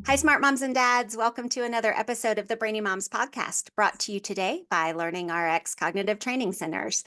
Hi, smart moms and dads. Welcome to another episode of the Brainy Moms podcast, brought to you today by Learning RX Cognitive Training Centers.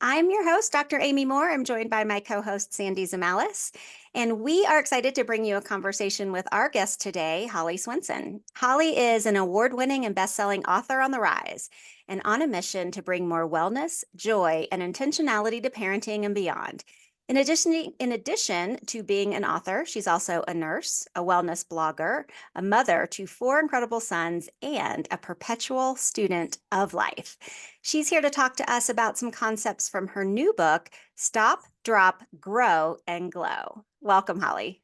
I'm your host, Dr. Amy Moore. I'm joined by my co host, Sandy Zamalis, and we are excited to bring you a conversation with our guest today, Holly Swenson. Holly is an award winning and best selling author on the rise and on a mission to bring more wellness, joy, and intentionality to parenting and beyond. In addition to being an author, she's also a nurse, a wellness blogger, a mother to four incredible sons, and a perpetual student of life. She's here to talk to us about some concepts from her new book, Stop, Drop, Grow, and Glow. Welcome, Holly.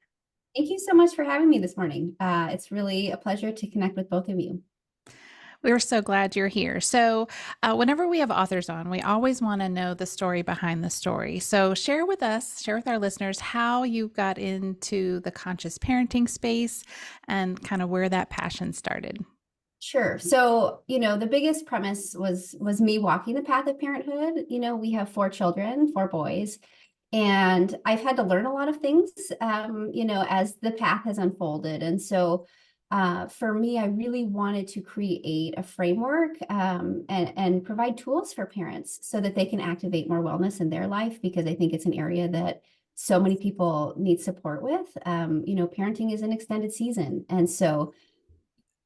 Thank you so much for having me this morning. It's really a pleasure to connect with both of you. We're so glad you're here. So, whenever we have authors on, we always want to know the story behind the story. So, share with us, share with our listeners how you got into the conscious parenting space and kind of where that passion started. Sure. So, the biggest premise was me walking the path of parenthood. We have four children, four boys, and I've had to learn a lot of things, as the path has unfolded. And so, for me, I really wanted to create a framework and provide tools for parents so that they can activate more wellness in their life, because I think it's an area that so many people need support with. Parenting is an extended season. And so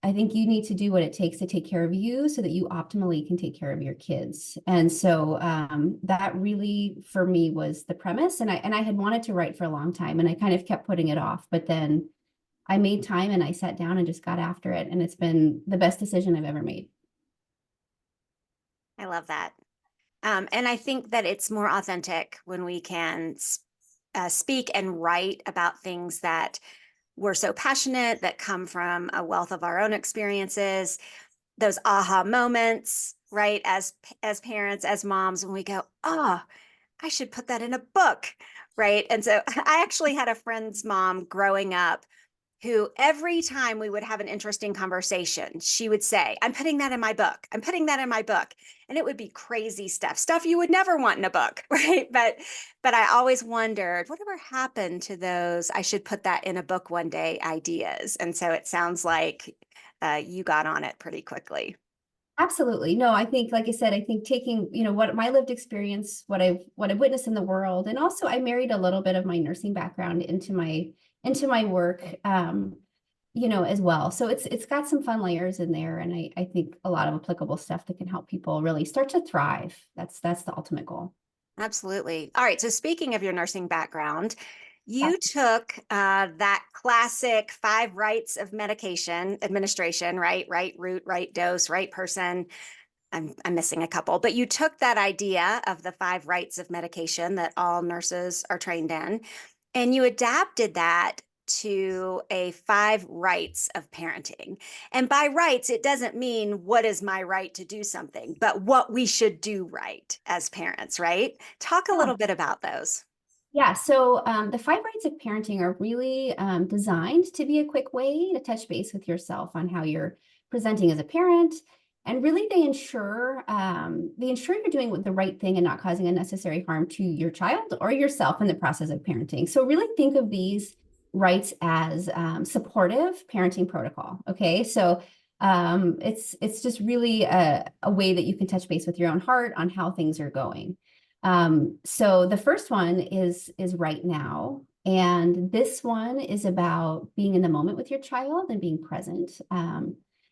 I think you need to do what it takes to take care of you so that you optimally can take care of your kids. And so that really, for me, was the premise. And I had wanted to write for a long time, and I kind of kept putting it off. But then I made time and I sat down and just got after it. And it's been the best decision I've ever made. I love that. And I think that it's more authentic when we can speak and write about things that we're so passionate, that come from a wealth of our own experiences, those aha moments, right? As parents, as moms, when we go, oh, I should put that in a book, right? And so I actually had a friend's mom growing up who every time we would have an interesting conversation, she would say, I'm putting that in my book. I'm putting that in my book. And it would be crazy stuff you would never want in a book, right? But I always wondered, whatever happened to those, I should put that in a book one day ideas. And so it sounds like you got on it pretty quickly. Absolutely. No, I think, like I said, I think taking, what my lived experience, what I've witnessed in the world, and also I married a little bit of my nursing background into my work, as well. So it's got some fun layers in there, and I think a lot of applicable stuff that can help people really start to thrive. That's the ultimate goal. Absolutely. All right. So speaking of your nursing background, you took that classic five rights of medication administration, right? Right route, right dose, right person. I'm missing a couple, but you took that idea of the five rights of medication that all nurses are trained in, and you adapted that to a five rights of parenting. And by rights, it doesn't mean what is my right to do something, but what we should do right as parents, right? Talk a Yeah. little bit about those. Yeah, so the five rights of parenting are really designed to be a quick way to touch base with yourself on how you're presenting as a parent, and really they ensure you're doing the right thing and not causing unnecessary harm to your child or yourself in the process of parenting. So really think of these rights as supportive parenting protocol. Okay, so it's just really a way that you can touch base with your own heart on how things are going. So the first one is right now. And this one is about being in the moment with your child and being present.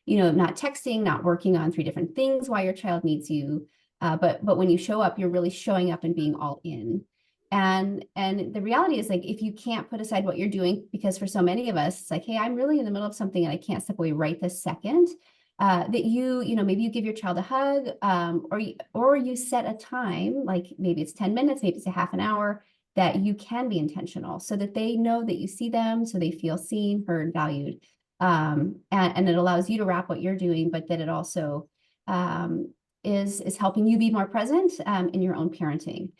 Not texting, not working on three different things while your child needs you. But when you show up, you're really showing up and being all in. And the reality is, like, if you can't put aside what you're doing, because for so many of us, it's like, hey, I'm really in the middle of something and I can't step away right this second. That maybe you give your child a hug, or you set a time, like maybe it's 10 minutes, maybe it's a half an hour, that you can be intentional so that they know that you see them, so they feel seen, heard, valued. And it allows you to wrap what you're doing, but that it also is helping you be more present in your own parenting.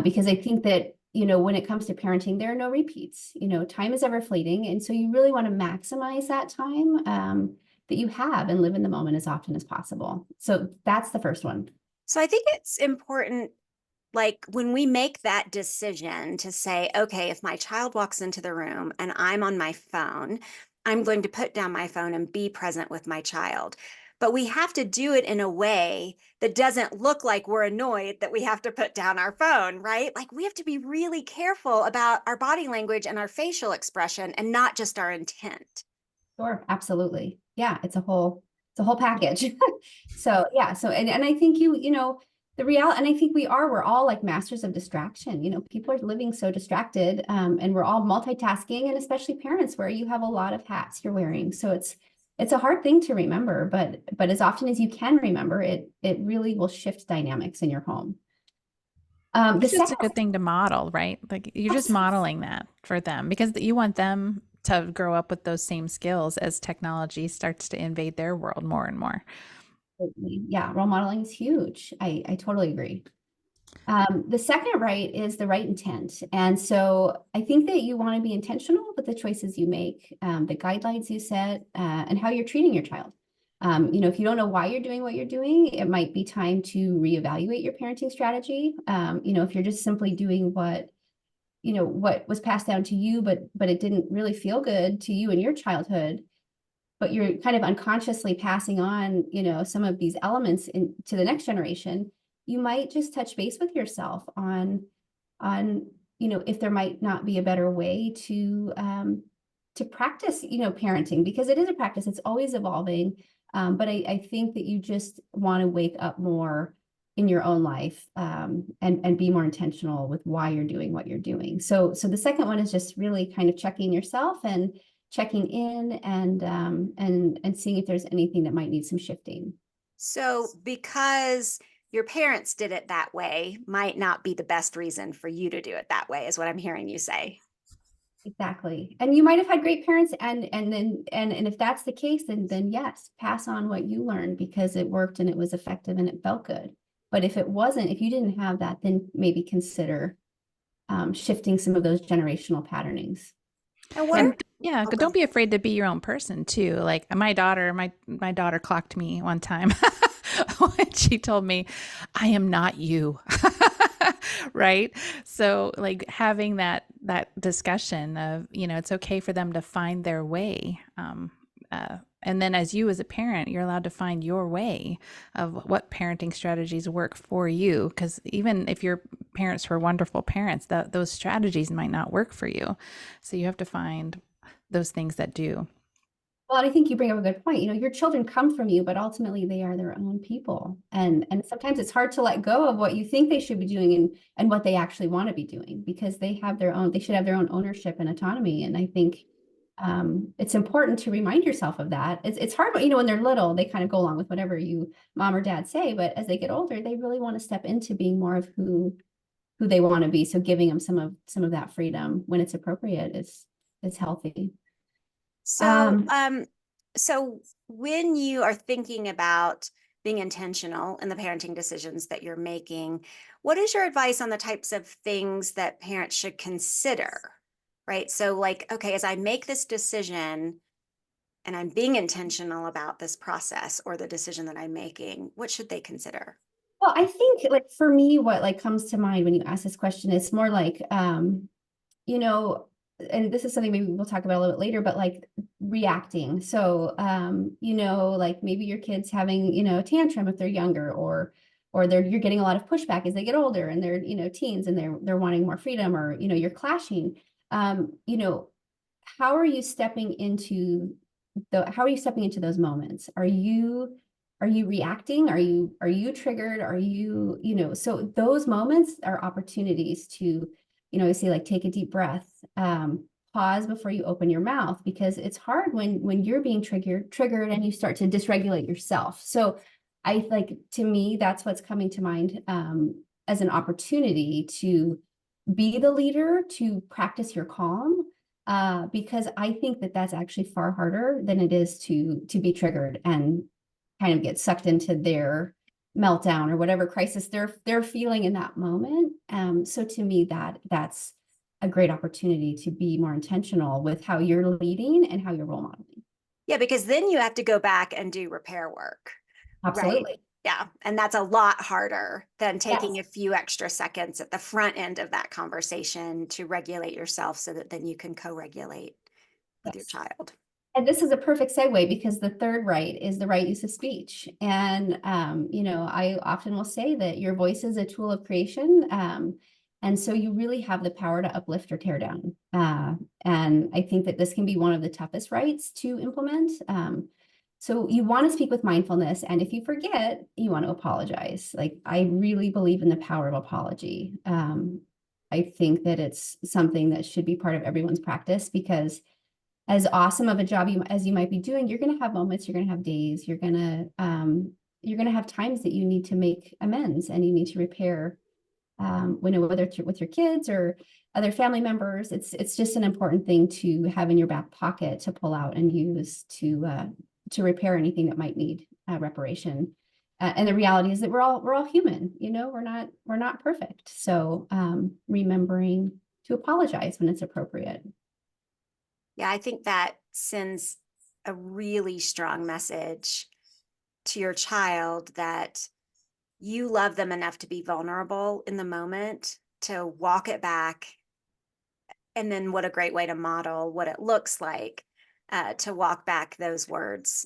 Because I think that, when it comes to parenting, there are no repeats. Time is ever fleeting. And so you really want to maximize that time that you have and live in the moment as often as possible. So that's the first one. So I think it's important, like when we make that decision to say, okay, if my child walks into the room and I'm on my phone, I'm going to put down my phone and be present with my child. But we have to do it in a way that doesn't look like we're annoyed that we have to put down our phone, right? Like we have to be really careful about our body language and our facial expression and not just our intent. Sure, absolutely. Yeah, it's a whole package. So yeah, so and I think you know, the reality, and I think we're all like masters of distraction. You know, people are living so distracted, and we're all multitasking, and especially parents where you have a lot of hats you're wearing. So it's a hard thing to remember, but as often as you can remember it, it really will shift dynamics in your home. The It's just a second, good thing to model, right? Like you're just modeling that for them because you want them to grow up with those same skills as technology starts to invade their world more and more. yeah, role modeling is huge. I totally agree. The second right is the right intent. And so I think that you want to be intentional with the choices you make, the guidelines you set, and how you're treating your child. You know, if you don't know why you're doing what you're doing, it might be time to reevaluate your parenting strategy. You know, if you're just simply doing what, you know, what was passed down to you, but it didn't really feel good to you in your childhood, but you're kind of unconsciously passing on, you know, some of these elements into the next generation, you might just touch base with yourself on, you know, if there might not be a better way to practice, you know, parenting, because it is a practice, it's always evolving. But I think that you just want to wake up more in your own life, and be more intentional with why you're doing what you're doing. So the second one is just really kind of checking yourself and checking in and seeing if there's anything that might need some shifting. So because your parents did it that way might not be the best reason for you to do it that way, is what I'm hearing you say. Exactly. And you might have had great parents, and if that's the case, then yes, pass on what you learned because it worked and it was effective and it felt good. But if it wasn't, if you didn't have that, then maybe consider shifting some of those generational patternings. And what are, And yeah, oh, go don't ahead. be afraid to be your own person too. Like my daughter clocked me one time when she told me, "I am not you." Right? So like having that discussion of, you know, it's okay for them to find their way. And then as you as a parent, you're allowed to find your way of what parenting strategies work for you. Because even if your parents were wonderful parents, that those strategies might not work for you. So you have to find those things that do. Well, I think you bring up a good point. You know, your children come from you, but ultimately they are their own people. And sometimes it's hard to let go of what you think they should be doing and what they actually want to be doing because they have their own, they should have their own ownership and autonomy. And I think it's important to remind yourself of that. It's hard, you know, when they're little, they kind of go along with whatever you mom or dad say, but as they get older, they really want to step into being more of who they want to be. So giving them some of that freedom when it's appropriate is healthy. So, Um, so when you are thinking about being intentional in the parenting decisions that you're making, what is your advice on the types of things that parents should consider? Right. So, like, okay, as I make this decision and I'm being intentional about this process or the decision that I'm making, what should they consider? Well, I think like for me, what like comes to mind when you ask this question is more like, you know, and this is something maybe we'll talk about a little bit later, but like reacting. So, you know, like maybe your kid's having, you know, a tantrum if they're younger, or you're getting a lot of pushback as they get older and they're, you know, teens and they're wanting more freedom, or, you know, you're clashing. You know, how are you stepping into how are you stepping into those moments? Are you reacting? Are you triggered? Are you, you know, so those moments are opportunities to, you know, I say like take a deep breath, pause before you open your mouth, because it's hard when you're being triggered and you start to dysregulate yourself. So I like, to me, that's what's coming to mind, as an opportunity to be the leader, to practice your calm, because I think that that's actually far harder than it is to be triggered and kind of get sucked into their meltdown or whatever crisis they're feeling in that moment. So to me, that's a great opportunity to be more intentional with how you're leading and how you're role modeling. Yeah, because then you have to go back and do repair work, right? Absolutely. Yeah. And that's a lot harder than taking Yes. a few extra seconds at the front end of that conversation to regulate yourself so that then you can co regulate with your Yes. child. And this is a perfect segue because the third right is the right use of speech. And, you know, I often will say that your voice is a tool of creation. And so you really have the power to uplift or tear down. And I think that this can be one of the toughest rights to implement. So you want to speak with mindfulness. And if you forget, you want to apologize. Like, I really believe in the power of apology. I think that it's something that should be part of everyone's practice, because as awesome of a job as you might be doing, you're going to have moments, you're going to have days, you're going to have times that you need to make amends and you need to repair, whether it's with your kids or other family members. It's just an important thing to have in your back pocket to pull out and use to repair anything that might need reparation. And the reality is that we're all human. You know, we're not perfect. So remembering to apologize when it's appropriate. Yeah, I think that sends a really strong message to your child that you love them enough to be vulnerable in the moment, to walk it back. And then what a great way to model what it looks like to walk back those words.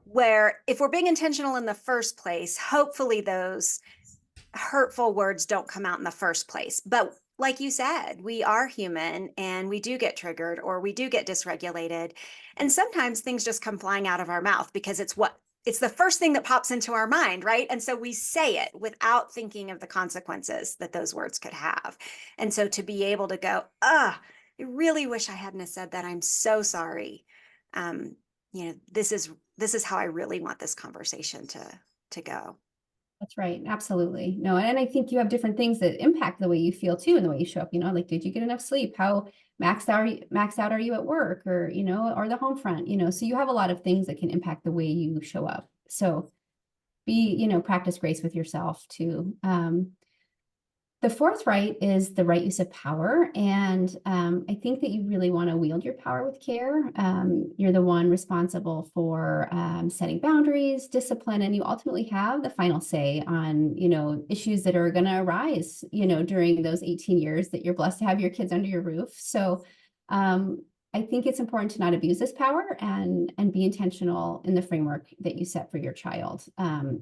Where if we're being intentional in the first place, hopefully those hurtful words don't come out in the first place. But like you said, we are human and we do get triggered or we do get dysregulated. And sometimes things just come flying out of our mouth because it's the first thing that pops into our mind, right? And so we say it without thinking of the consequences that those words could have. And so to be able to go, I really wish I hadn't have said that. I'm so sorry. You know, this is how I really want this conversation to go. That's right. Absolutely. No, and I think you have different things that impact the way you feel too, and the way you show up. You know, like, did you get enough sleep? How maxed out are you at work, or you know, or the home front? You know, so you have a lot of things that can impact the way you show up. So practice grace with yourself too. The fourth right is the right use of power. And I think that you really want to wield your power with care. You're the one responsible for setting boundaries, discipline, and you ultimately have the final say on, issues that are going to arise, during those 18 years that you're blessed to have your kids under your roof. So I think it's important to not abuse this power and be intentional in the framework that you set for your child.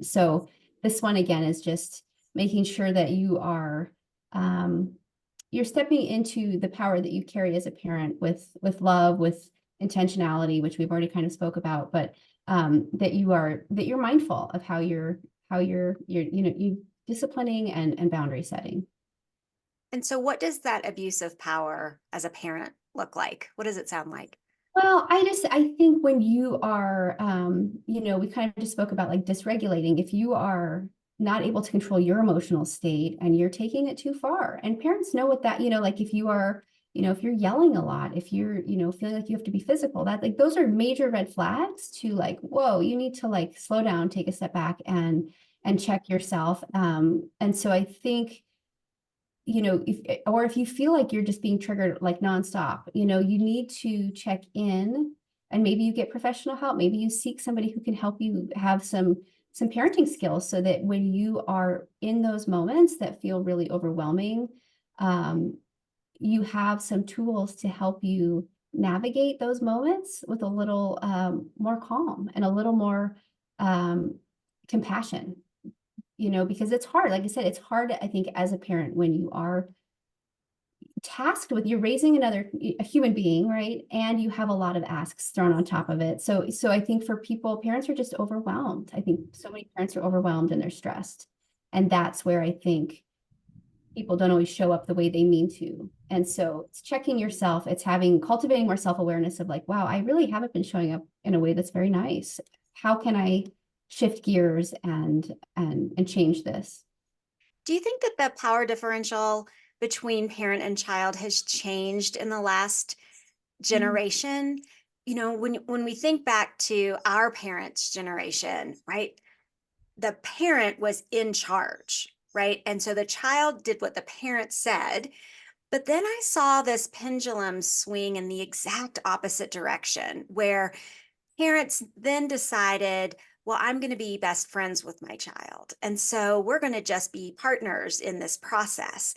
So this one, again, is just making sure that you're stepping into the power that you carry as a parent with love, with intentionality, which we've already kind of spoke about, but that you're mindful of how you're you disciplining and boundary setting. And so what does that abuse of power as a parent look like? What does it sound like? Well, I think when you are, we kind of just spoke about like dysregulating. If you are not able to control your emotional state and you're taking it too far, and parents know what that, like if you are, if you're yelling a lot, if you're, feeling like you have to be physical, that like those are major red flags to like, whoa, you need to like slow down, take a step back and check yourself. And so I think, if you feel like you're just being triggered like nonstop, you need to check in, and maybe you get professional help. Maybe you seek somebody who can help you have some parenting skills, so that when you are in those moments that feel really overwhelming, you have some tools to help you navigate those moments with a little more calm and a little more compassion. Because it's hard. Like I said, it's hard, I think, as a parent when you are tasked with, you're raising a human being, right? And you have a lot of asks thrown on top of it. So I think for parents are just overwhelmed. I think so many parents are overwhelmed and they're stressed. And that's where I think people don't always show up the way they mean to. And so it's checking yourself. It's cultivating more self-awareness of like, wow, I really haven't been showing up in a way that's very nice. How can I shift gears and change this? Do you think that the power differential between parent and child has changed in the last generation? When we think back to our parents' generation, right? The parent was in charge, right? And so the child did what the parent said. But then I saw this pendulum swing in the exact opposite direction, where parents then decided, well, I'm going to be best friends with my child. And so we're going to just be partners in this process.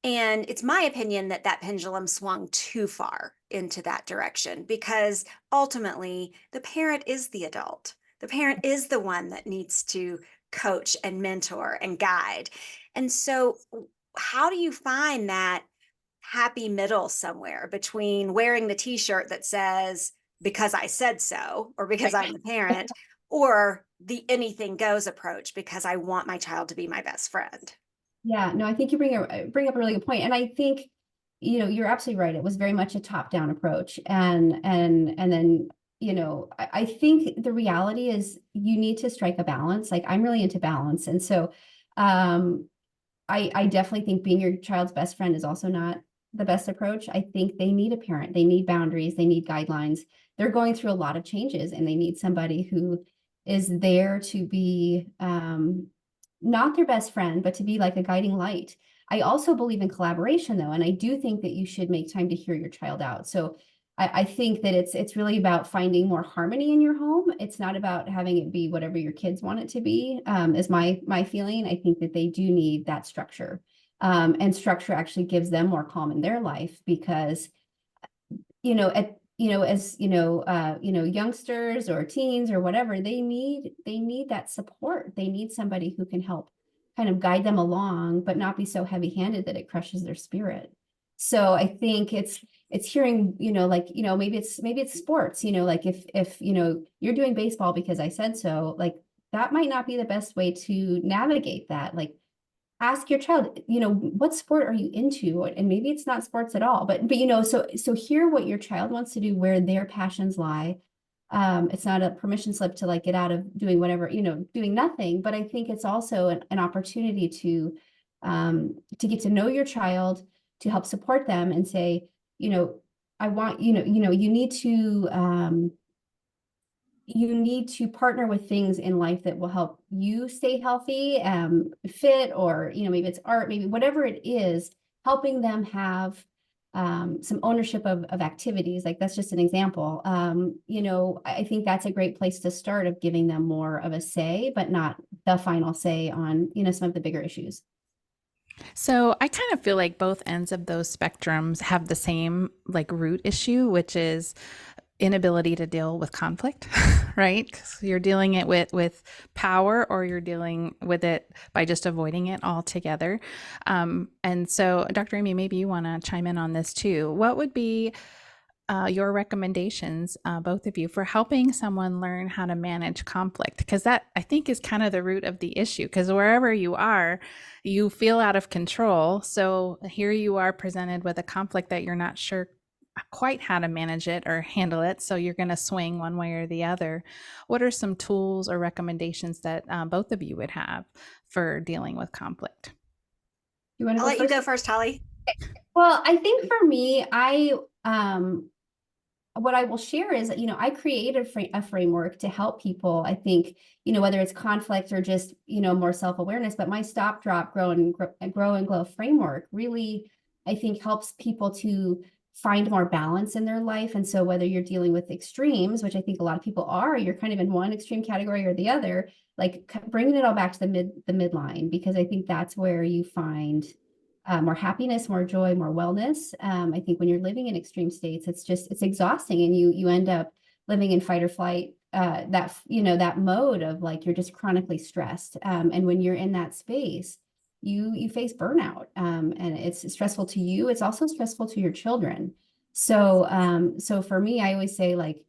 And it's my opinion that that pendulum swung too far into that direction, because ultimately the parent is the adult. The parent is the one that needs to coach and mentor and guide. And so, how do you find that happy middle somewhere between wearing the t-shirt that says, because I said so, or because I'm the parent, or the anything goes approach because I want my child to be my best friend? Yeah, no, I think you bring up a really good point. And I think, you're absolutely right. It was very much a top-down approach. And then, I think the reality is you need to strike a balance. Like, I'm really into balance. And so um I definitely think being your child's best friend is also not the best approach. I think they need a parent, they need boundaries, they need guidelines. They're going through a lot of changes and they need somebody who is there to be not their best friend, but to be like a guiding light. I also believe in collaboration though, and I do think that you should make time to hear your child out. So I think that it's really about finding more harmony in your home. It's not about having it be whatever your kids want it to be, is my feeling. I think that they do need that structure. And structure actually gives them more calm in their life because, as youngsters or teens or whatever, they need that support. They need somebody who can help kind of guide them along, but not be so heavy-handed that it crushes their spirit. So I think it's hearing, maybe it's sports, like if you're doing baseball because I said so, like that might not be the best way to navigate that. Like ask your child, what sport are you into? And maybe it's not sports at all, but so hear what your child wants to do, where their passions lie. It's not a permission slip to like get out of doing whatever, doing nothing, but I think it's also an opportunity to get to know your child, to help support them and say, I want, you need to partner with things in life that will help you stay healthy, fit, or, maybe it's art, maybe whatever it is, helping them have some ownership of activities. Like that's just an example. I think that's a great place to start, of giving them more of a say, but not the final say on, some of the bigger issues. So I kind of feel like both ends of those spectrums have the same like root issue, which is inability to deal with conflict, right? So you're dealing it with power, or you're dealing with it by just avoiding it altogether. And so, Dr. Amy, maybe you want to chime in on this too. What would be your recommendations, both of you, for helping someone learn how to manage conflict? Because that, I think, is kind of the root of the issue. Because wherever you are, you feel out of control. So here you are presented with a conflict that you're not sure quite how to manage it or handle it. So you're going to swing one way or the other. What are some tools or recommendations that both of you would have for dealing with conflict? You want to I'll go let you first? go first, Holly. Well, I think for me, what I will share is, I created a framework to help people. I think, whether it's conflict or just, more self-awareness, but my stop, drop, grow and glow framework really, I think, helps people to find more balance in their life. And so whether you're dealing with extremes, which I think a lot of people are, you're kind of in one extreme category or the other, like bringing it all back to the midline, because I think that's where you find more happiness, more joy, more wellness. I think when you're living in extreme states, it's exhausting, and you end up living in fight or flight. That mode of like you're just chronically stressed, and when you're in that space, you face burnout, and it's stressful to you. It's also stressful to your children. So for me, I always say like,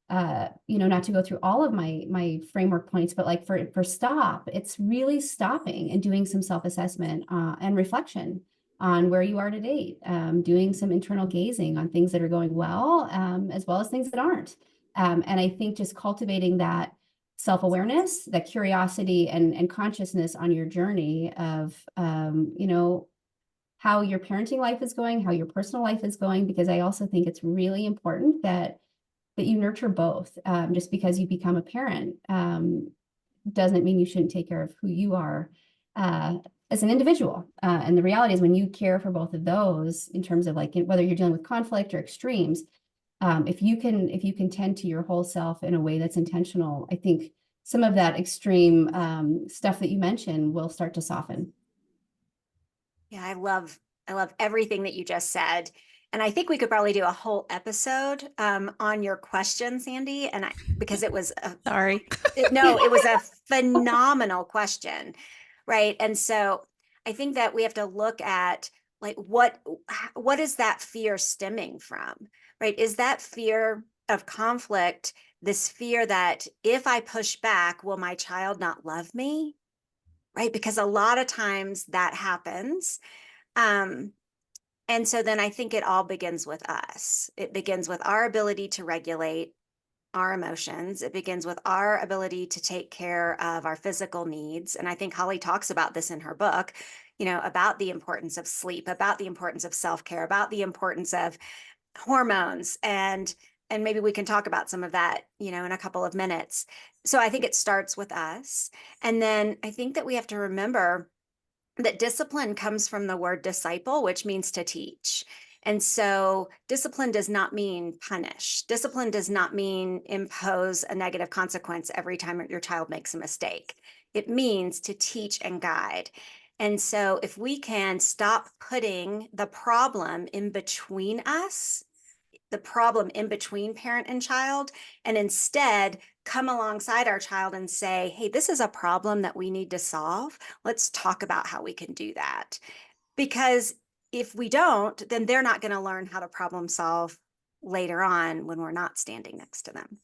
not to go through all of my framework points, but like for stop, it's really stopping and doing some self-assessment and reflection on where you are to date, doing some internal gazing on things that are going well, as well as things that aren't. And I think just cultivating that self-awareness, that curiosity and consciousness on your journey of, how your parenting life is going, how your personal life is going, because I also think it's really important that you nurture both. Just because you become a parent doesn't mean you shouldn't take care of who you are as an individual. And the reality is, when you care for both of those, in terms of like whether you're dealing with conflict or extremes, if you can tend to your whole self in a way that's intentional, I think some of that extreme stuff that you mentioned will start to soften. Yeah, I love I love everything that you just said. And I think we could probably do a whole episode on your question, Sandy, because it was Sorry. it was a phenomenal question, right? And so I think that we have to look at like what is that fear stemming from, right? Is that fear of conflict, this fear that if I push back, will my child not love me? Right? Because a lot of times that happens. And so then I think it all begins with us. It begins with our ability to regulate our emotions. It begins with our ability to take care of our physical needs. And I think Holly talks about this in her book, about the importance of sleep, about the importance of self-care, about the importance of hormones, and maybe we can talk about some of that, in a couple of minutes. So I think it starts with us. And then I think that we have to remember that discipline comes from the word disciple, which means to teach. And so discipline does not mean punish. Discipline does not mean impose a negative consequence every time your child makes a mistake. It means to teach and guide. And so if we can stop putting the problem in between us, the problem in between parent and child, and instead come alongside our child and say, hey, this is a problem that we need to solve. Let's talk about how we can do that. Because if we don't, then they're not going to learn how to problem solve later on when we're not standing next to them.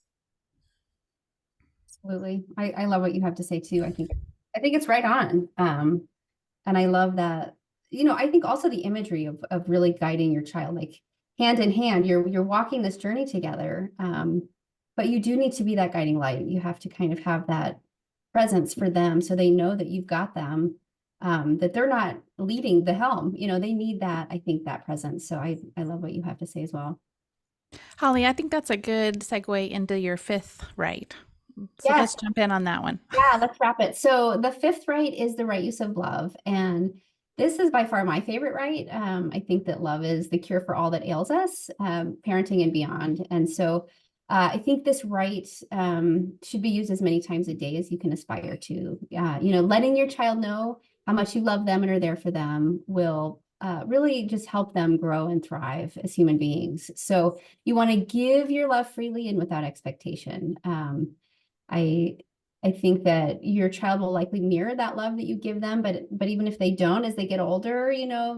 Absolutely. I love what you have to say too. I think it's right on. And I love that, I think also the imagery of really guiding your child, like hand in hand, you're walking this journey together. But you do need to be that guiding light. You have to kind of have that presence for them so they know that you've got them, that they're not leading the helm. They need that, I think, that presence. So I love what you have to say as well. Holly, I think that's a good segue into your fifth right. So Yes. let's jump in on that one. Yeah, let's wrap it. So the fifth right is the right use of love. And this is by far my favorite right. I think that love is the cure for all that ails us, parenting and beyond. And so I think this right should be used as many times a day as you can aspire to. Letting your child know how much you love them and are there for them will really just help them grow and thrive as human beings. So you want to give your love freely and without expectation. I think that your child will likely mirror that love that you give them, but even if they don't, as they get older,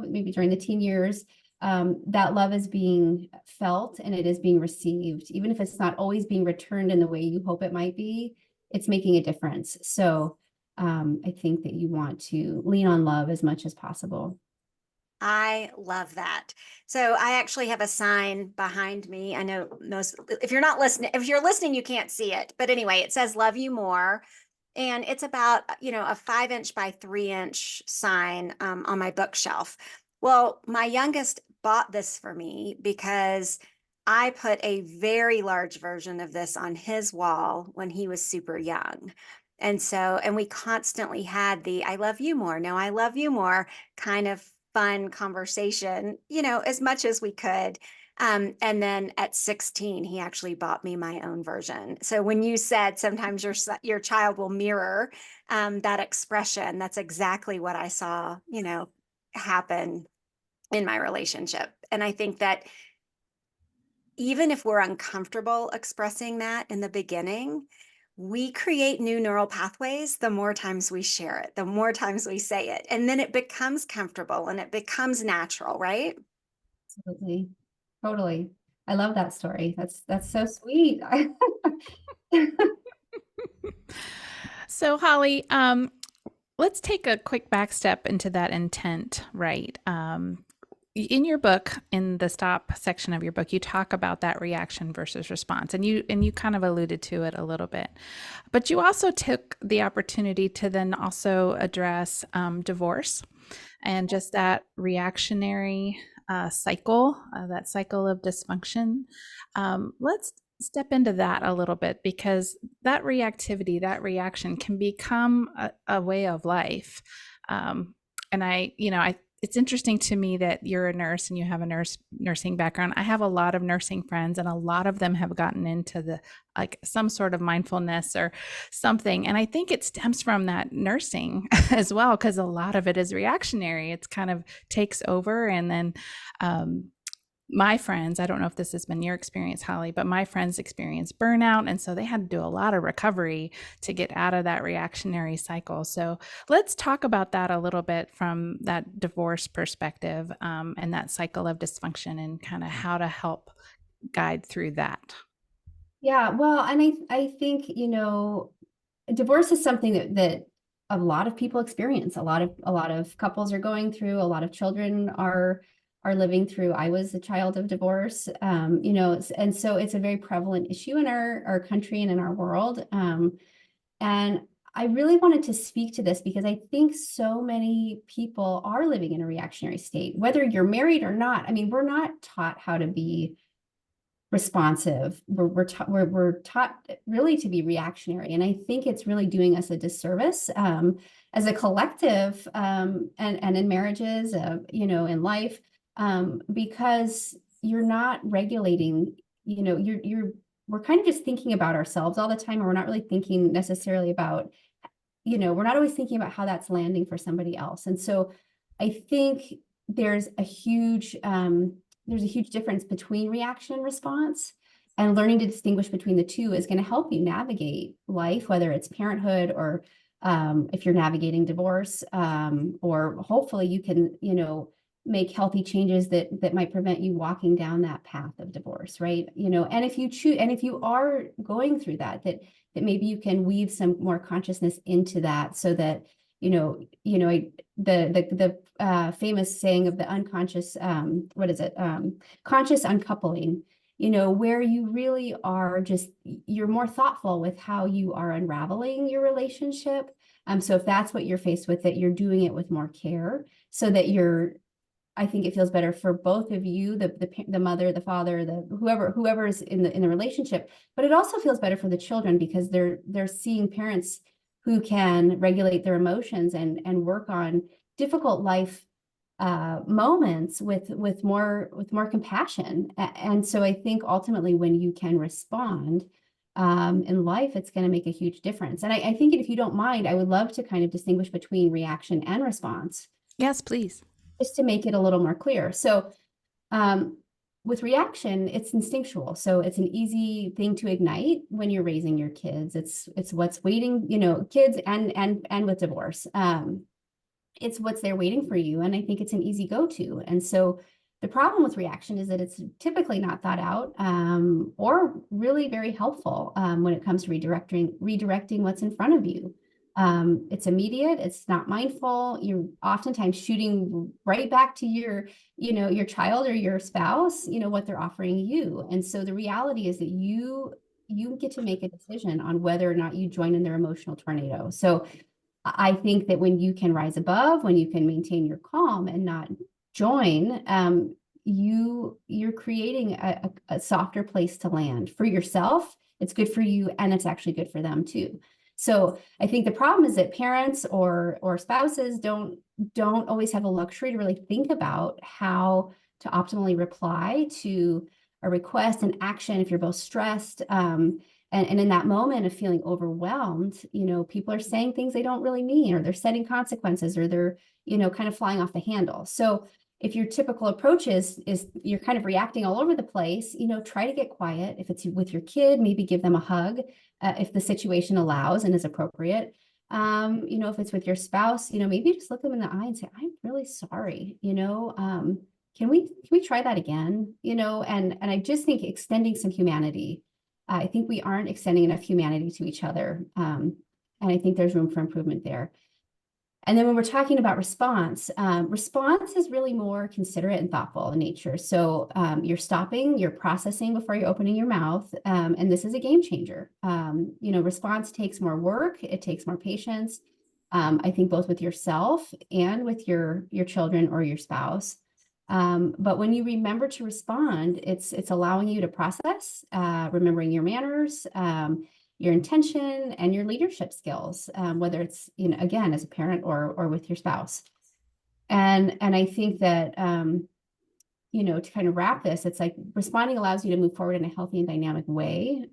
maybe during the teen years, that love is being felt and it is being received, even if it's not always being returned in the way you hope it might be. It's making a difference. So I think that you want to lean on love as much as possible. I love that. So I actually have a sign behind me. I know if you're listening, you can't see it. But anyway, it says love you more. And it's about, a 5-inch by 3-inch sign on my bookshelf. Well, my youngest bought this for me because I put a very large version of this on his wall when he was super young. And we constantly had the I love you more. No, I love you more kind of fun conversation, as much as we could. And then at 16, he actually bought me my own version. So when you said sometimes your child will mirror that expression, that's exactly what I saw, happen in my relationship. And I think that even if we're uncomfortable expressing that in the beginning, we create new neural pathways the more times we share it, the more times we say it, and then it becomes comfortable and it becomes natural, right? Absolutely. Totally. I love that story. That's so sweet. So Holly, let's take a quick back step into that intent, right? In your book, in the stop section of your book, you talk about that reaction versus response, and you kind of alluded to it a little bit, but you also took the opportunity to then also address divorce and just that reactionary cycle, that cycle of dysfunction. Let's step into that a little bit, because that reactivity, that reaction can become a way of life. And it's interesting to me that you're a nurse and you have a nursing background. I have a lot of nursing friends, and a lot of them have gotten into the like some sort of mindfulness or something. And I think it stems from that nursing as well, because a lot of it is reactionary. It's kind of takes over, and then my friends, I don't know if this has been your experience, Holly, but my friends experienced burnout. And so they had to do a lot of recovery to get out of that reactionary cycle. So let's talk about that a little bit from that divorce perspective, and that cycle of dysfunction, and kind of how to help guide through that. Yeah, well, and I think, divorce is something that a lot of people experience. A lot of couples are going through, a lot of children are living through. I was a child of divorce, and so it's a very prevalent issue in our country and in our world. And I really wanted to speak to this because I think so many people are living in a reactionary state, whether you're married or not. I mean, we're not taught how to be responsive. We're taught really to be reactionary, and I think it's really doing us a disservice as a collective, and in marriages, in life, because you're not regulating. We're kind of just thinking about ourselves all the time, and we're not really thinking necessarily about, we're not always thinking about how that's landing for somebody else. And so I think there's a huge difference between reaction and response, and learning to distinguish between the two is going to help you navigate life, whether it's parenthood or if you're navigating divorce, or hopefully you can, make healthy changes that might prevent you walking down that path of divorce, right? And if you are going through that maybe you can weave some more consciousness into that, so that the famous saying of the unconscious, conscious uncoupling, where you really are you're more thoughtful with how you are unraveling your relationship. So if that's what you're faced with, that you're doing it with more care, so that I think it feels better for both of you, the mother, the father, whoever is in the relationship, but it also feels better for the children, because they're seeing parents who can regulate their emotions and work on difficult life moments with more compassion. And so I think ultimately, when you can respond in life, it's going to make a huge difference. And I think, if you don't mind, I would love to kind of distinguish between reaction and response. Yes, please. Just to make it a little more clear. So with reaction, it's instinctual. So it's an easy thing to ignite when you're raising your kids. It's what's waiting, kids and with divorce. It's what's there waiting for you. And I think it's an easy go-to. And so the problem with reaction is that it's typically not thought out, or really very helpful when it comes to redirecting what's in front of you. It's immediate. It's not mindful. You're oftentimes shooting right back to your child or your spouse, what they're offering you. And so the reality is that you get to make a decision on whether or not you join in their emotional tornado. So I think that when you can rise above, when you can maintain your calm and not join, you're creating a softer place to land for yourself. It's good for you, and it's actually good for them too. So I think the problem is that parents or spouses don't always have the luxury to really think about how to optimally reply to a request, an action, if you're both stressed. And in that moment of feeling overwhelmed, people are saying things they don't really mean, or they're setting consequences, or they're, kind of flying off the handle. So if your typical approach is you're kind of reacting all over the place, try to get quiet. If it's with your kid, maybe give them a hug, if the situation allows and is appropriate. If it's with your spouse, maybe just look them in the eye and say, "I'm really sorry. Can we try that again?" And I just think extending some humanity. I think we aren't extending enough humanity to each other, and I think there's room for improvement there. And then when we're talking about response is really more considerate and thoughtful in nature. So you're stopping, you're processing before you're opening your mouth. And this is a game changer. Response takes more work. It takes more patience. I think both with yourself and with your children or your spouse. But when you remember to respond, it's allowing you to process, remembering your manners, your intention, and your leadership skills, whether it's, again, as a parent or with your spouse. And I think that, to kind of wrap this, it's like responding allows you to move forward in a healthy and dynamic way.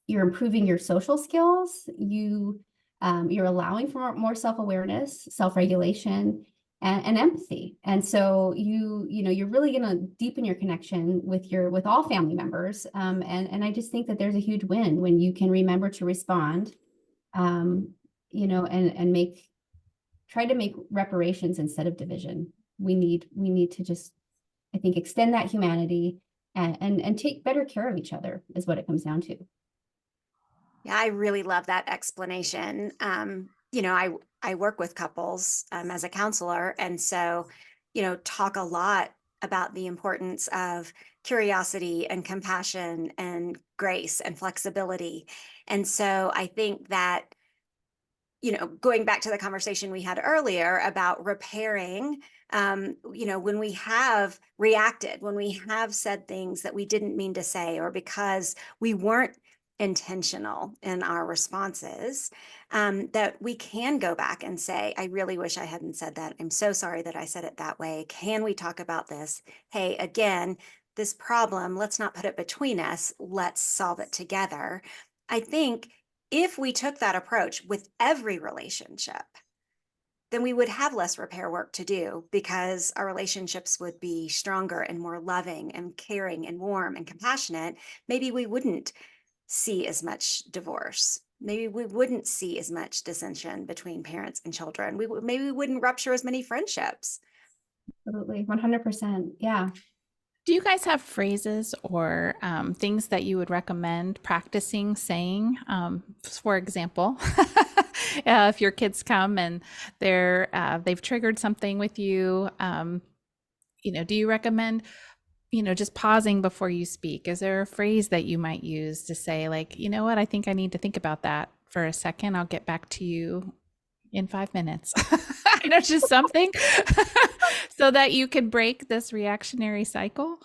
You're improving your social skills. You're allowing for more self-awareness, self-regulation, and empathy. And so you're really going to deepen your connection with all family members. And I just think that there's a huge win when you can remember to respond, and try to make reparations instead of division. We need to just, I think, extend that humanity and take better care of each other is what it comes down to. Yeah, I really love that explanation. I work with couples as a counselor, and so, talk a lot about the importance of curiosity and compassion and grace and flexibility. And so I think that, going back to the conversation we had earlier about repairing, when we have reacted, when we have said things that we didn't mean to say, or because we weren't intentional in our responses, that we can go back and say, I really wish I hadn't said that. I'm so sorry that I said it that way. Can we talk about this? Hey, again, this problem, let's not put it between us. Let's solve it together. I think if we took that approach with every relationship, then we would have less repair work to do because our relationships would be stronger and more loving and caring and warm and compassionate. Maybe we wouldn't see as much divorce. Maybe we wouldn't see as much dissension between parents and children. Maybe we wouldn't rupture as many friendships. Absolutely, 100%. Yeah. Do you guys have phrases or things that you would recommend practicing saying? For example, if your kids come and they've triggered something with you, do you recommend, just pausing before you speak? Is there a phrase that you might use to say, like, you know what, I think I need to think about that for a second. I'll get back to you in 5 minutes. Just something so that you can break this reactionary cycle.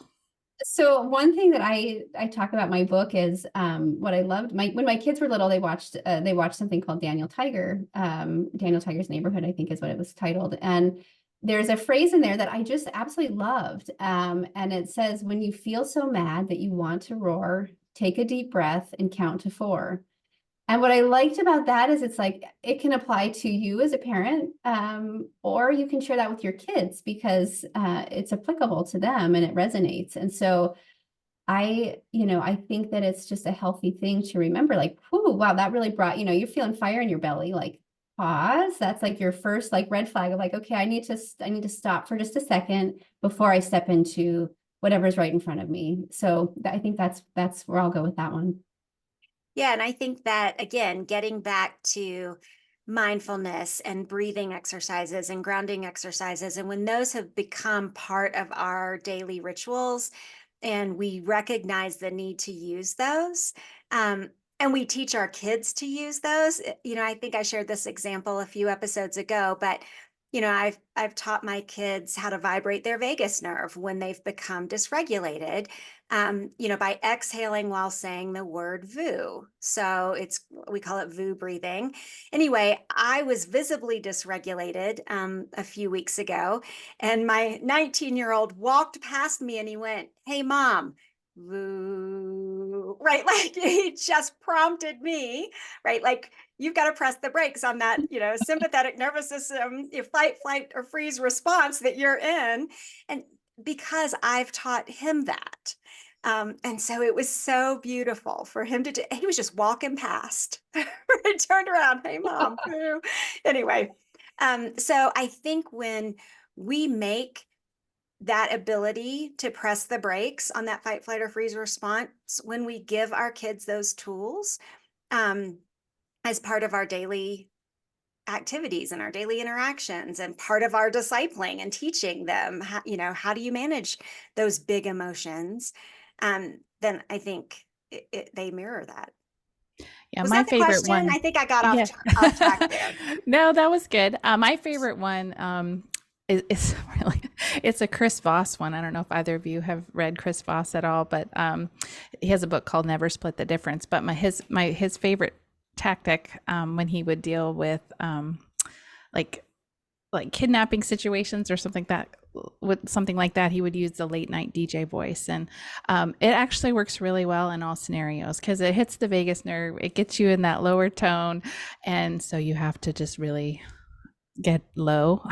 So one thing that I talk about in my book is what I loved. When my kids were little, they watched something called Daniel Tiger. Daniel Tiger's Neighborhood, I think, is what it was titled. And there's a phrase in there that I just absolutely loved. And it says, when you feel so mad that you want to roar, take a deep breath and count to 4. And what I liked about that is it's like it can apply to you as a parent, or you can share that with your kids because it's applicable to them and it resonates. And so I think that it's just a healthy thing to remember, like, whoo, wow, that really brought, you're feeling fire in your belly, like pause. That's like your first like red flag of like, okay, I need to stop for just a second before I step into whatever's right in front of me. So I think that's where I'll go with that one. Yeah, and I think that, again, getting back to mindfulness and breathing exercises and grounding exercises, and when those have become part of our daily rituals and we recognize the need to use those, and we teach our kids to use those, I think I shared this example a few episodes ago, but I've taught my kids how to vibrate their vagus nerve when they've become dysregulated, by exhaling while saying the word VU. So we call it VU breathing. Anyway, I was visibly dysregulated a few weeks ago, and my 19-year-old walked past me and he went, "Hey, Mom." VU, right? Like he just prompted me, right? Like you've got to press the brakes on that, sympathetic nervous system, your fight, flight, or freeze response that you're in. And because I've taught him that. And so it was so beautiful for him to do. He was just walking past. I turned around, "Hey, Mom." Anyway, so I think when we make that ability to press the brakes on that fight, flight, or freeze response, when we give our kids those tools, as part of our daily activities and our daily interactions and part of our discipling and teaching them how do you manage those big emotions, then I think they mirror that. Yeah, Was my that the favorite question? one. I think I got Yeah. off track there. No, that was good. My favorite one is really, it's a Chris Voss one. I don't know if either of you have read Chris Voss at all, but he has a book called Never Split the Difference. But his favorite tactic when he would deal with like like kidnapping situations or something that with something like that, he would use the late night DJ voice. And it actually works really well in all scenarios because it hits the vagus nerve. It gets you in that lower tone. And so you have to just really get low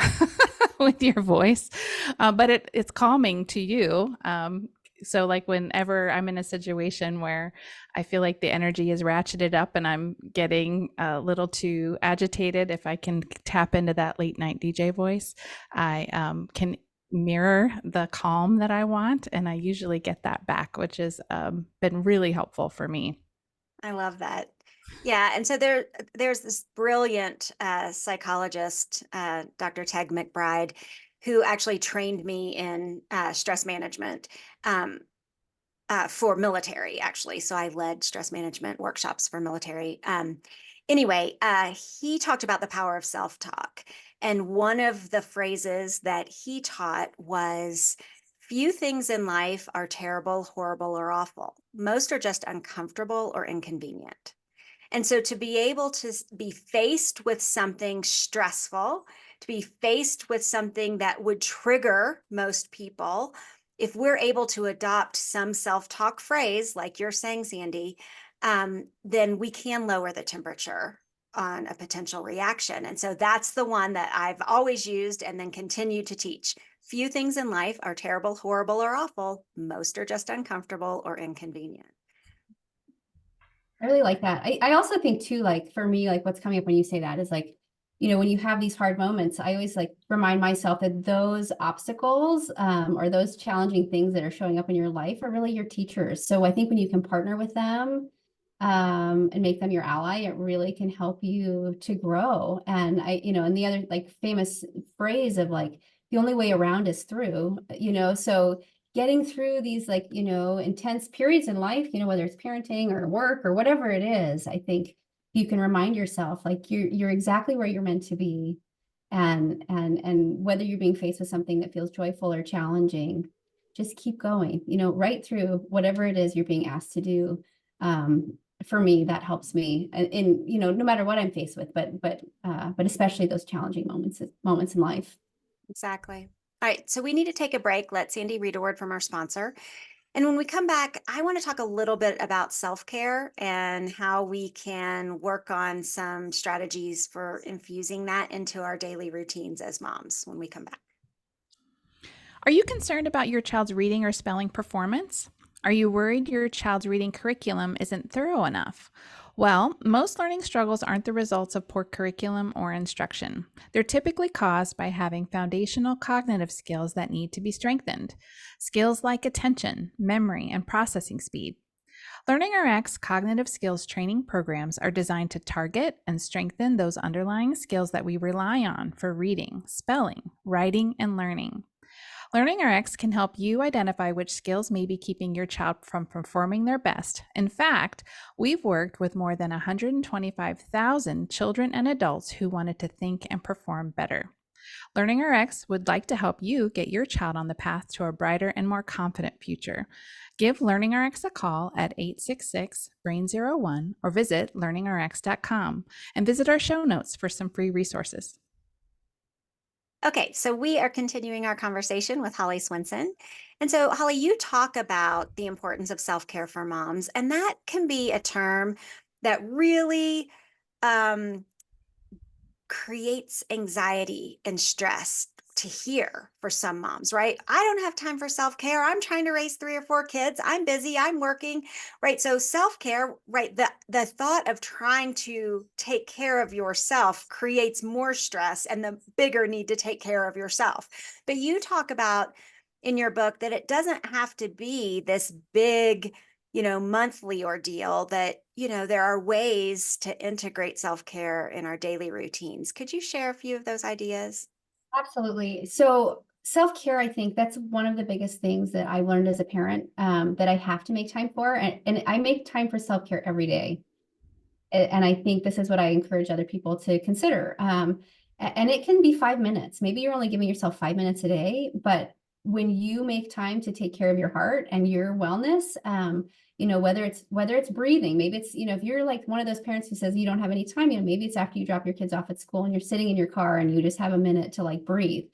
with your voice. But it's calming to you. So like whenever I'm in a situation where I feel like the energy is ratcheted up and I'm getting a little too agitated, if I can tap into that late night DJ voice, I can mirror the calm that I want, and I usually get that back, which has been really helpful for me. I love that. Yeah, and so there's this brilliant psychologist, Dr. Teg McBride, who actually trained me in stress management. For military, actually. So I led stress management workshops for military. Anyway, he talked about the power of self-talk. And one of the phrases that he taught was, few things in life are terrible, horrible, or awful. Most are just uncomfortable or inconvenient. And so to be able to be faced with something stressful, to be faced with something that would trigger most people, if we're able to adopt some self-talk phrase, like you're saying, Sandy, then we can lower the temperature on a potential reaction. And so that's the one that I've always used and then continue to teach. Few things in life are terrible, horrible, or awful. Most are just uncomfortable or inconvenient. I really like that. I also think too, like for me, like what's coming up when you say that is like, you know, when you have these hard moments, I always like remind myself that those obstacles or those challenging things that are showing up in your life are really your teachers. So I think when you can partner with them and make them your ally, it really can help you to grow. And and the other like famous phrase of like, the only way around is through, so getting through these like, intense periods in life, whether it's parenting or work or whatever it is, I think you can remind yourself like you're exactly where you're meant to be. And whether you're being faced with something that feels joyful or challenging, just keep going, right through whatever it is you're being asked to do. For me, that helps me in, no matter what I'm faced with, but especially those challenging moments in life. Exactly. All right, so we need to take a break. Let Sandy read a word from our sponsor. And when we come back, I want to talk a little bit about self-care and how we can work on some strategies for infusing that into our daily routines as moms when we come back. Are you concerned about your child's reading or spelling performance? Are you worried your child's reading curriculum isn't thorough enough? Well, most learning struggles aren't the results of poor curriculum or instruction. They're typically caused by having foundational cognitive skills that need to be strengthened. Skills like attention, memory, and processing speed. Learning RX cognitive skills training programs are designed to target and strengthen those underlying skills that we rely on for reading, spelling, writing, and learning. Learning RX can help you identify which skills may be keeping your child from performing their best. In fact, we've worked with more than 125,000 children and adults who wanted to think and perform better. Learning RX would like to help you get your child on the path to a brighter and more confident future. Give Learning RX a call at 866-BRAIN01 or visit learningrx.com and visit our show notes for some free resources. Okay, so we are continuing our conversation with Holly Swenson. And so, Holly, you talk about the importance of self-care for moms, and that can be a term that really creates anxiety and stress to hear for some moms, right? I don't have time for self-care. I'm trying to raise 3 or 4 kids. I'm busy. I'm working, right? So self-care, right? The thought of trying to take care of yourself creates more stress and the bigger need to take care of yourself. But you talk about in your book that it doesn't have to be this big, monthly ordeal, that, there are ways to integrate self-care in our daily routines. Could you share a few of those ideas? Absolutely. So self-care, I think that's one of the biggest things that I learned as a parent, that I have to make time for. And I make time for self-care every day. And I think this is what I encourage other people to consider. And it can be 5 minutes. Maybe you're only giving yourself 5 minutes a day, but when you make time to take care of your heart and your wellness, you know, whether it's breathing, maybe it's, you know, if you're like one of those parents who says you don't have any time, you know, maybe it's after you drop your kids off at school and you're sitting in your car and you just have a minute to like breathe.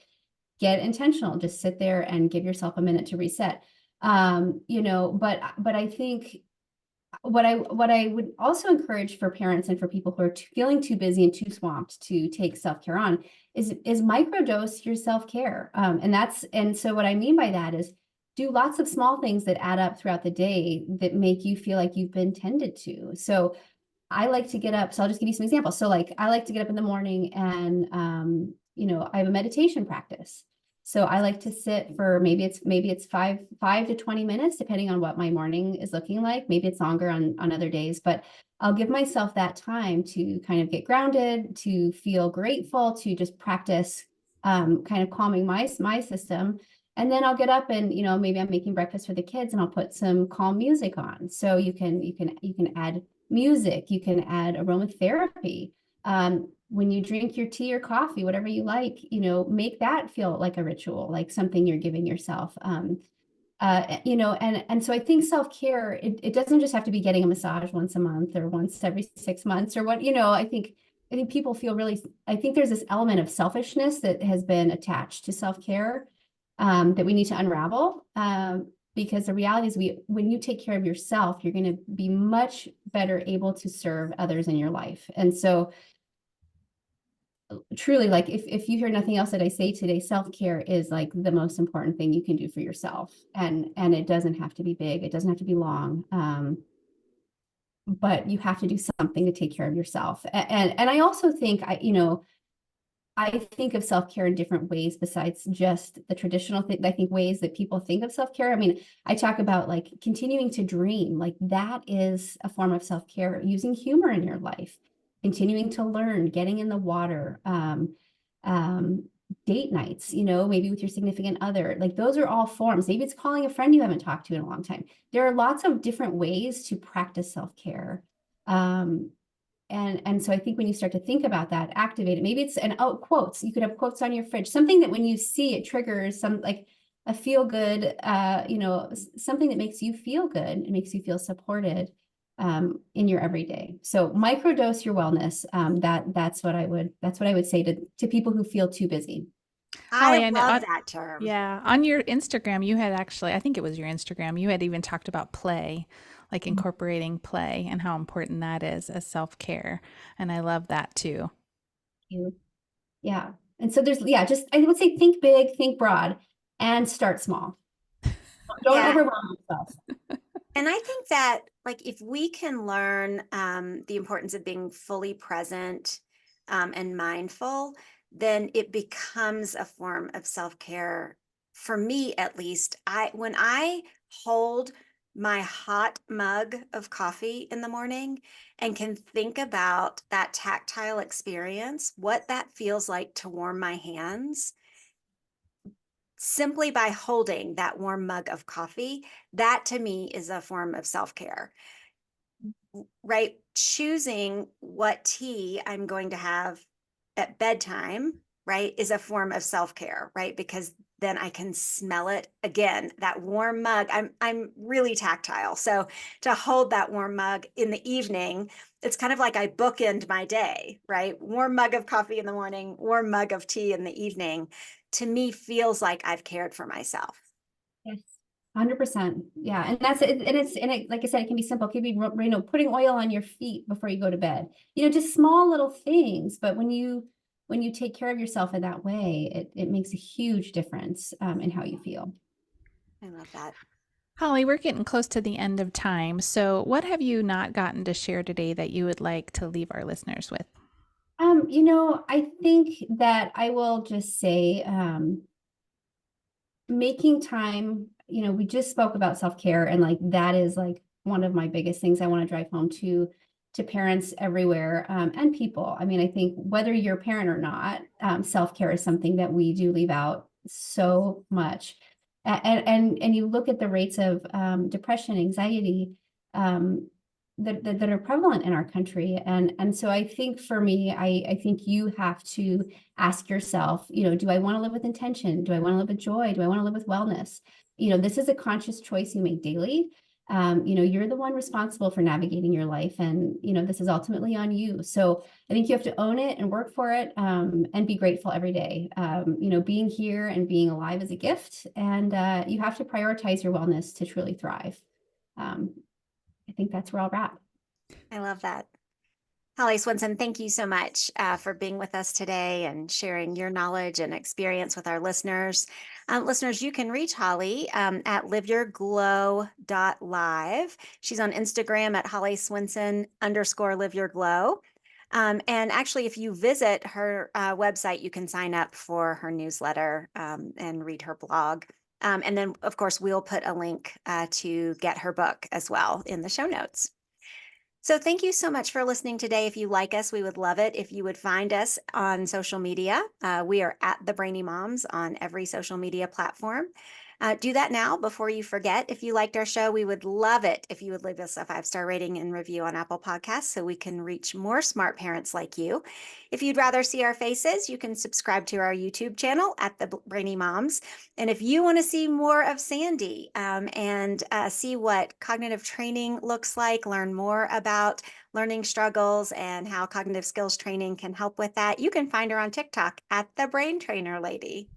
Get intentional, just sit there and give yourself a minute to reset. You know, but I think what I would also encourage for parents and for people who are feeling too busy and too swamped to take self-care on is microdose your self-care. And so what I mean by that is do lots of small things that add up throughout the day that make you feel like you've been tended to. So I like to get up. So I'll just give you some examples. So like I like to get up in the morning and you know, I have a meditation practice. So I like to sit for maybe it's 5 to 20 minutes, depending on what my morning is looking like. Maybe it's longer on other days, but I'll give myself that time to kind of get grounded, to feel grateful, to just practice kind of calming my system. And then I'll get up and, you know, maybe I'm making breakfast for the kids and I'll put some calm music on. So you can add music, you can add aromatherapy. When you drink your tea or coffee, whatever you like, you know, make that feel like a ritual, like something you're giving yourself. You know, and so I think self-care, it doesn't just have to be getting a massage once a month or once every 6 months or what, you know, I think people feel really, I think there's this element of selfishness that has been attached to self-care that we need to unravel. Because the reality is when you take care of yourself, you're going to be much better able to serve others in your life. And so truly, like if you hear nothing else that I say today, self-care is like the most important thing you can do for yourself. And it doesn't have to be big. It doesn't have to be long. But you have to do something to take care of yourself. And I also think I think of self-care in different ways besides just the traditional thing. I think ways that people think of self-care. I mean, I talk about like continuing to dream, like that is a form of self-care, using humor in your life, continuing to learn, getting in the water, date nights, you know, maybe with your significant other, like those are all forms. Maybe it's calling a friend you haven't talked to in a long time. There are lots of different ways to practice self-care. And so I think when you start to think about that, activate it. Maybe it's quotes. You could have quotes on your fridge, something that when you see it triggers some like a feel good, you know, something that makes you feel good. It makes you feel supported in your everyday. So microdose your wellness. That's what I would say to people who feel too busy. Holly, I I know. love that term. Yeah, on your Instagram, you had actually, I think it was your Instagram, you had even talked about play, like incorporating play and how important that is as self-care. And I love that too. Yeah. And so just I would say think big, think broad, and start small. Don't Yeah. overwhelm yourself. And I think that like if we can learn the importance of being fully present and mindful, then it becomes a form of self-care. For me, at least, when I hold my hot mug of coffee in the morning and can think about that tactile experience, what that feels like to warm my hands simply by holding that warm mug of coffee, that to me is a form of self-care, right? Choosing what tea I'm going to have at bedtime, right, is a form of self-care, right? Because then I can smell it again, that warm mug. I'm really tactile. So to hold that warm mug in the evening, it's kind of like I bookend my day, right? Warm mug of coffee in the morning, warm mug of tea in the evening, to me feels like I've cared for myself. Yes. 100%. Yeah. And that's it. And like I said, it can be simple. It could be, you know, putting oil on your feet before you go to bed, you know, just small little things. But when you take care of yourself in that way, it makes a huge difference in how you feel. I love that. Holly, we're getting close to the end of time. So, what have you not gotten to share today that you would like to leave our listeners with? You know, I think that I will just say, making time, you know, we just spoke about self-care and like that is like one of my biggest things I want to drive home to parents everywhere and people. I mean, I think whether you're a parent or not, self-care is something that we do leave out so much. And you look at the rates of depression, anxiety, that are prevalent in our country. And so I think for me, I think you have to ask yourself, do I want to live with intention? Do I want to live with joy? Do I want to live with wellness? This is a conscious choice you make daily. You're the one responsible for navigating your life, and this is ultimately on you. So I think you have to own it and work for it, and be grateful every day. Being here and being alive is a gift, and you have to prioritize your wellness to truly thrive. I think that's where I'll wrap. I love that. Holly Swenson, thank you so much for being with us today and sharing your knowledge and experience with our listeners. Listeners, you can reach Holly at liveyourglow.live. She's on Instagram at Holly Swenson _liveyourglow. And actually, if you visit her website, you can sign up for her newsletter and read her blog. And then, of course, we'll put a link to get her book as well in the show notes. So thank you so much for listening today. If you like us, we would love it if you would find us on social media. We are at the Brainy Moms on every social media platform. Do that now before you forget. If you liked our show, we would love it if you would leave us a 5-star rating and review on Apple Podcasts so we can reach more smart parents like you. If you'd rather see our faces, you can subscribe to our YouTube channel at the Brainy Moms. And if you want to see more of Sandy and see what cognitive training looks like, learn more about learning struggles and how cognitive skills training can help with that, you can find her on TikTok at the Brain Trainer Lady.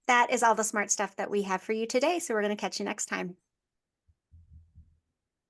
That is all the smart stuff that we have for you today. So we're going to catch you next time.